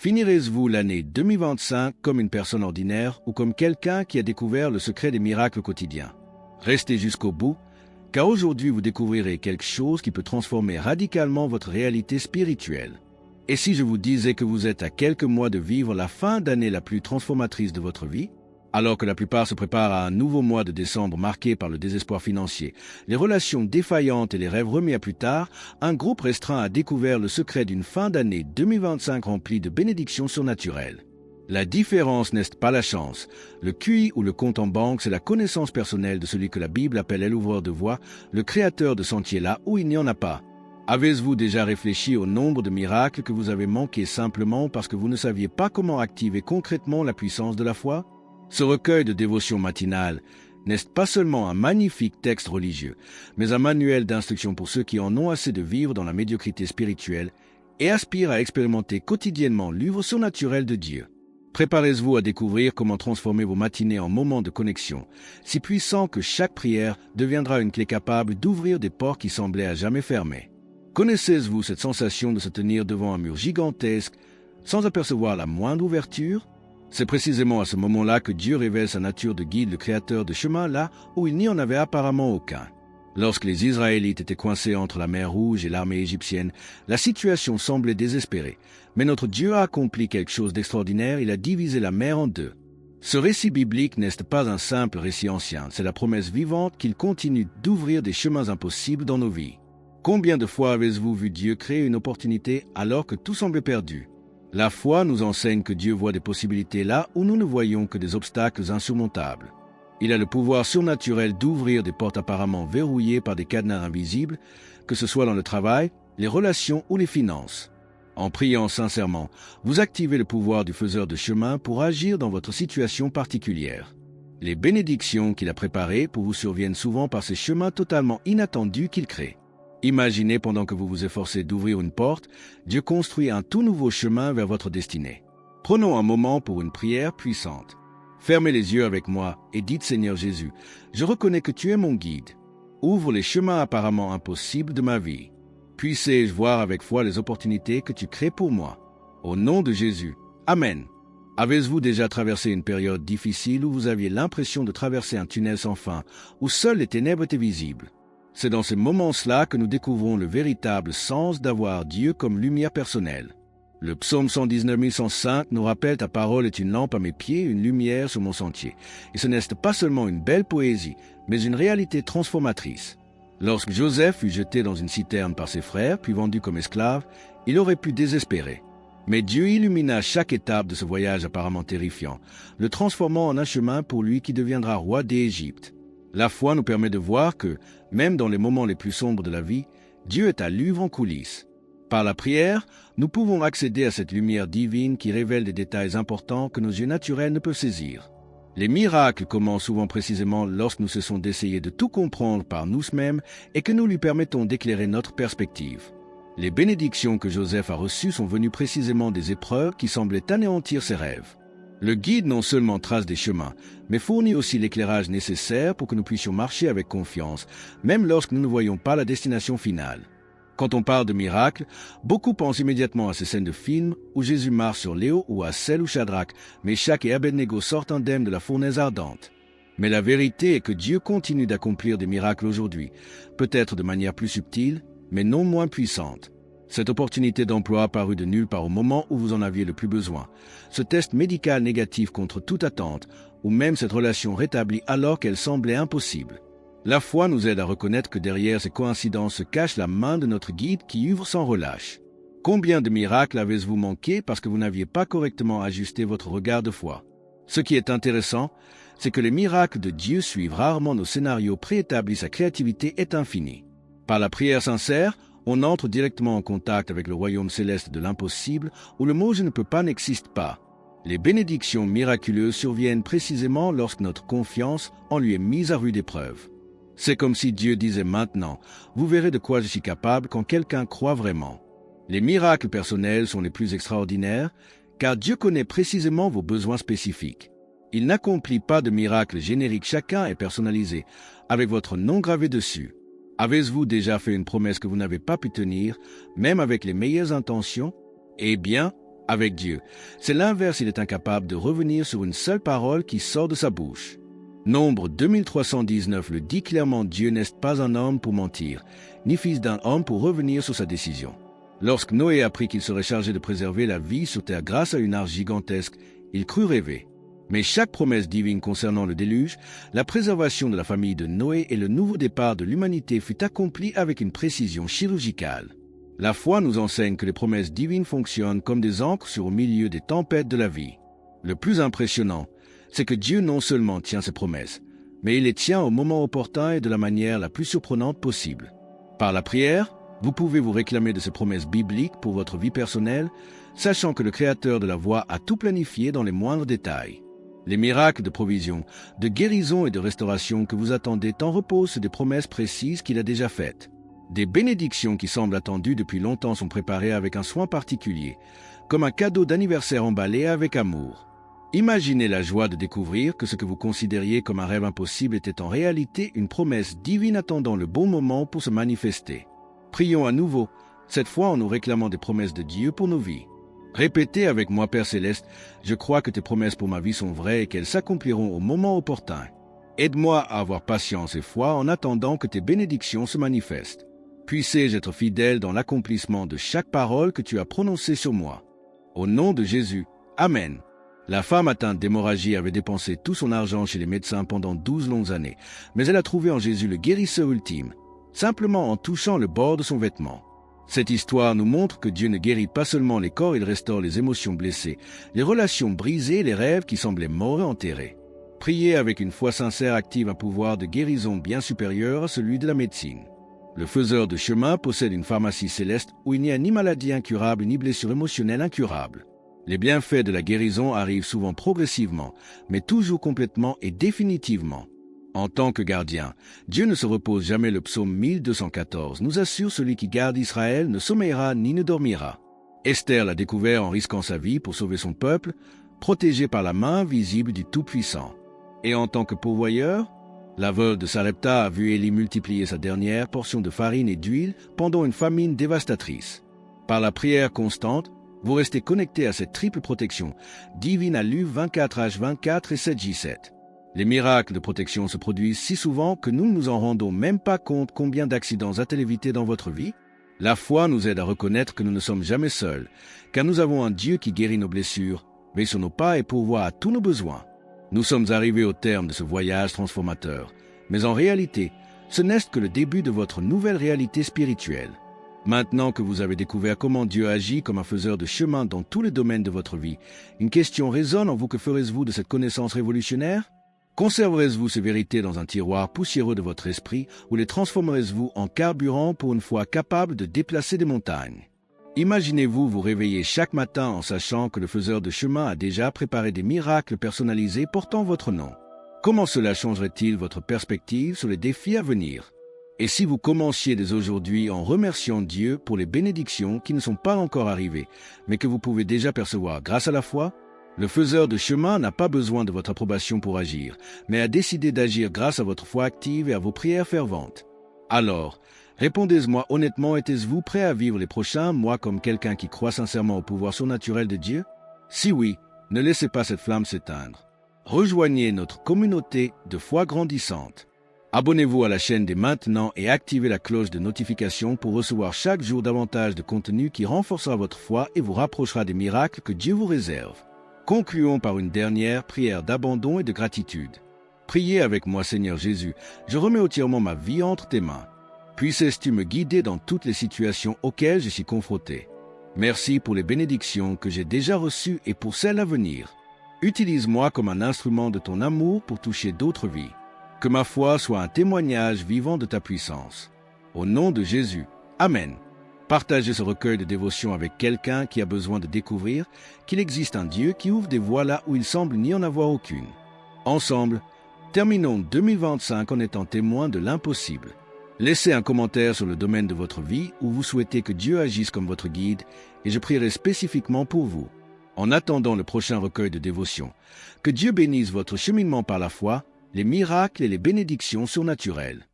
Finirez-vous l'année 2025 comme une personne ordinaire ou comme quelqu'un qui a découvert le secret des miracles quotidiens? Restez jusqu'au bout, car aujourd'hui vous découvrirez quelque chose qui peut transformer radicalement votre réalité spirituelle. Et si je vous disais que vous êtes à quelques mois de vivre la fin d'année la plus transformatrice de votre vie, alors que la plupart se préparent à un nouveau mois de décembre marqué par le désespoir financier, les relations défaillantes et les rêves remis à plus tard, un groupe restreint a découvert le secret d'une fin d'année 2025 remplie de bénédictions surnaturelles. La différence n'est pas la chance. Le QI ou le compte en banque, c'est la connaissance personnelle de celui que la Bible appelle l'ouvreur de voie, le créateur de sentiers là où il n'y en a pas. Avez-vous déjà réfléchi au nombre de miracles que vous avez manqués simplement parce que vous ne saviez pas comment activer concrètement la puissance de la foi? Ce recueil de dévotion matinale n'est pas seulement un magnifique texte religieux, mais un manuel d'instruction pour ceux qui en ont assez de vivre dans la médiocrité spirituelle et aspirent à expérimenter quotidiennement l'œuvre surnaturelle de Dieu. Préparez-vous à découvrir comment transformer vos matinées en moments de connexion, si puissants que chaque prière deviendra une clé capable d'ouvrir des portes qui semblaient à jamais fermées. Connaissez-vous cette sensation de se tenir devant un mur gigantesque sans apercevoir la moindre ouverture? C'est précisément à ce moment-là que Dieu révèle sa nature de guide, le créateur de chemin là où il n'y en avait apparemment aucun. Lorsque les Israélites étaient coincés entre la mer Rouge et l'armée égyptienne, la situation semblait désespérée. Mais notre Dieu a accompli quelque chose d'extraordinaire, il a divisé la mer en deux. Ce récit biblique n'est pas un simple récit ancien, c'est la promesse vivante qu'il continue d'ouvrir des chemins impossibles dans nos vies. Combien de fois avez-vous vu Dieu créer une opportunité alors que tout semblait perdu? La foi nous enseigne que Dieu voit des possibilités là où nous ne voyons que des obstacles insurmontables. Il a le pouvoir surnaturel d'ouvrir des portes apparemment verrouillées par des cadenas invisibles, que ce soit dans le travail, les relations ou les finances. En priant sincèrement, vous activez le pouvoir du faiseur de chemin pour agir dans votre situation particulière. Les bénédictions qu'il a préparées pour vous surviennent souvent par ces chemins totalement inattendus qu'il crée. Imaginez pendant que vous vous efforcez d'ouvrir une porte, Dieu construit un tout nouveau chemin vers votre destinée. Prenons un moment pour une prière puissante. Fermez les yeux avec moi et dites Seigneur Jésus, je reconnais que tu es mon guide. Ouvre les chemins apparemment impossibles de ma vie. Puissé-je voir avec foi les opportunités que tu crées pour moi. Au nom de Jésus. Amen. Avez-vous déjà traversé une période difficile où vous aviez l'impression de traverser un tunnel sans fin, où seules les ténèbres étaient visibles? C'est dans ces moments-là que nous découvrons le véritable sens d'avoir Dieu comme lumière personnelle. Le psaume 119 105 nous rappelle « Ta parole est une lampe à mes pieds, une lumière sur mon sentier ». Et ce n'est pas seulement une belle poésie, mais une réalité transformatrice. Lorsque Joseph fut jeté dans une citerne par ses frères, puis vendu comme esclave, il aurait pu désespérer. Mais Dieu illumina chaque étape de ce voyage apparemment terrifiant, le transformant en un chemin pour lui qui deviendra roi d'Égypte. La foi nous permet de voir que, même dans les moments les plus sombres de la vie, Dieu est à l'œuvre en coulisses. Par la prière, nous pouvons accéder à cette lumière divine qui révèle des détails importants que nos yeux naturels ne peuvent saisir. Les miracles commencent souvent précisément lorsque nous cessons d'essayer de tout comprendre par nous-mêmes et que nous lui permettons d'éclairer notre perspective. Les bénédictions que Joseph a reçues sont venues précisément des épreuves qui semblaient anéantir ses rêves. Le guide non seulement trace des chemins, mais fournit aussi l'éclairage nécessaire pour que nous puissions marcher avec confiance, même lorsque nous ne voyons pas la destination finale. Quand on parle de miracles, beaucoup pensent immédiatement à ces scènes de films où Jésus marche sur Léo ou à celles où Shadrach, Meshach et Abednego sortent indemnes de la fournaise ardente. Mais la vérité est que Dieu continue d'accomplir des miracles aujourd'hui, peut-être de manière plus subtile, mais non moins puissante. Cette opportunité d'emploi apparut de nulle part au moment où vous en aviez le plus besoin. Ce test médical négatif contre toute attente, ou même cette relation rétablie alors qu'elle semblait impossible. La foi nous aide à reconnaître que derrière ces coïncidences se cache la main de notre guide qui œuvre sans relâche. Combien de miracles avez-vous manqué parce que vous n'aviez pas correctement ajusté votre regard de foi? Ce qui est intéressant, c'est que les miracles de Dieu suivent rarement nos scénarios préétablis, sa créativité est infinie. Par la prière sincère, on entre directement en contact avec le royaume céleste de l'impossible où le mot « je ne peux pas » n'existe pas. Les bénédictions miraculeuses surviennent précisément lorsque notre confiance en lui est mise à rude épreuve. C'est comme si Dieu disait maintenant « Vous verrez de quoi je suis capable quand quelqu'un croit vraiment ». Les miracles personnels sont les plus extraordinaires car Dieu connaît précisément vos besoins spécifiques. Il n'accomplit pas de miracles génériques, chacun est personnalisé, avec votre nom gravé dessus. Avez-vous déjà fait une promesse que vous n'avez pas pu tenir, même avec les meilleures intentions? Eh bien, Avec Dieu, c'est l'inverse, il est incapable de revenir sur une seule parole qui sort de sa bouche. Nombre 2319 le dit clairement, Dieu n'est pas un homme pour mentir, ni fils d'un homme pour revenir sur sa décision. Lorsque Noé apprit qu'il serait chargé de préserver la vie sur terre grâce à une arche gigantesque, il crut rêver. Mais chaque promesse divine concernant le déluge, la préservation de la famille de Noé et le nouveau départ de l'humanité fut accomplie avec une précision chirurgicale. La foi nous enseigne que les promesses divines fonctionnent comme des ancres au milieu des tempêtes de la vie. Le plus impressionnant, c'est que Dieu non seulement tient ses promesses, mais il les tient au moment opportun et de la manière la plus surprenante possible. Par la prière, vous pouvez vous réclamer de ces promesses bibliques pour votre vie personnelle, sachant que le Créateur de la voie a tout planifié dans les moindres détails. Les miracles de provision, de guérison et de restauration que vous attendez tant reposent sur des promesses précises qu'il a déjà faites. Des bénédictions qui semblent attendues depuis longtemps sont préparées avec un soin particulier, comme un cadeau d'anniversaire emballé avec amour. Imaginez la joie de découvrir que ce que vous considériez comme un rêve impossible était en réalité une promesse divine attendant le bon moment pour se manifester. Prions à nouveau, cette fois en nous réclamant des promesses de Dieu pour nos vies. Répétez avec moi, Père Céleste, je crois que tes promesses pour ma vie sont vraies et qu'elles s'accompliront au moment opportun. Aide-moi à avoir patience et foi en attendant que tes bénédictions se manifestent. Puissé-je être fidèle dans l'accomplissement de chaque parole que tu as prononcée sur moi. Au nom de Jésus, Amen. La femme atteinte d'hémorragie avait dépensé tout son argent chez les médecins pendant 12 longues années, mais elle a trouvé en Jésus le guérisseur ultime, simplement en touchant le bord de son vêtement. Cette histoire nous montre que Dieu ne guérit pas seulement les corps, il restaure les émotions blessées, les relations brisées, les rêves qui semblaient morts et enterrés. Prier avec une foi sincère active un pouvoir de guérison bien supérieur à celui de la médecine. Le faiseur de chemin possède une pharmacie céleste où il n'y a ni maladie incurable ni blessure émotionnelle incurable. Les bienfaits de la guérison arrivent souvent progressivement, mais toujours complètement et définitivement. En tant que gardien, Dieu ne se repose jamais. Le psaume 1214 nous assure: celui qui garde Israël ne sommeillera ni ne dormira. Esther l'a découvert en risquant sa vie pour sauver son peuple, protégé par la main visible du Tout-Puissant. Et en tant que pourvoyeur, la veuve de Sarepta a vu Élie multiplier sa dernière portion de farine et d'huile pendant une famine dévastatrice. Par la prière constante, vous restez connecté à cette triple protection divine à Luc 24h24 et 7J7. Les miracles de protection se produisent si souvent que nous ne nous en rendons même pas compte. Combien d'accidents a-t-il évité dans votre vie? La foi nous aide à reconnaître que nous ne sommes jamais seuls, car nous avons un Dieu qui guérit nos blessures, veille sur nos pas et pourvoit à tous nos besoins. Nous sommes arrivés au terme de ce voyage transformateur, mais en réalité, ce n'est que le début de votre nouvelle réalité spirituelle. Maintenant que vous avez découvert comment Dieu agit comme un faiseur de chemin dans tous les domaines de votre vie, une question résonne en vous: que ferez-vous de cette connaissance révolutionnaire? Conserverez-vous ces vérités dans un tiroir poussiéreux de votre esprit ou les transformerez-vous en carburant pour une foi capable de déplacer des montagnes? Imaginez-vous vous réveiller chaque matin en sachant que le faiseur de chemin a déjà préparé des miracles personnalisés portant votre nom. Comment cela changerait-il votre perspective sur les défis à venir? Et si vous commenciez dès aujourd'hui en remerciant Dieu pour les bénédictions qui ne sont pas encore arrivées, mais que vous pouvez déjà percevoir grâce à la foi? Le faiseur de chemin n'a pas besoin de votre approbation pour agir, mais a décidé d'agir grâce à votre foi active et à vos prières ferventes. Alors, répondez-moi honnêtement, êtes-vous prêt à vivre les prochains mois comme quelqu'un qui croit sincèrement au pouvoir surnaturel de Dieu? Si oui, ne laissez pas cette flamme s'éteindre. Rejoignez notre communauté de foi grandissante. Abonnez-vous à la chaîne dès maintenant et activez la cloche de notification pour recevoir chaque jour davantage de contenu qui renforcera votre foi et vous rapprochera des miracles que Dieu vous réserve. Concluons par une dernière prière d'abandon et de gratitude. Priez avec moi: Seigneur Jésus, je remets entièrement ma vie entre tes mains. Puisses-tu me guider dans toutes les situations auxquelles je suis confronté. Merci pour les bénédictions que j'ai déjà reçues et pour celles à venir. Utilise-moi comme un instrument de ton amour pour toucher d'autres vies. Que ma foi soit un témoignage vivant de ta puissance. Au nom de Jésus, Amen. Partagez ce recueil de dévotion avec quelqu'un qui a besoin de découvrir qu'il existe un Dieu qui ouvre des voies là où il semble n'y en avoir aucune. Ensemble, terminons 2025 en étant témoins de l'impossible. Laissez un commentaire sur le domaine de votre vie où vous souhaitez que Dieu agisse comme votre guide et je prierai spécifiquement pour vous. En attendant le prochain recueil de dévotion, que Dieu bénisse votre cheminement par la foi, les miracles et les bénédictions surnaturelles.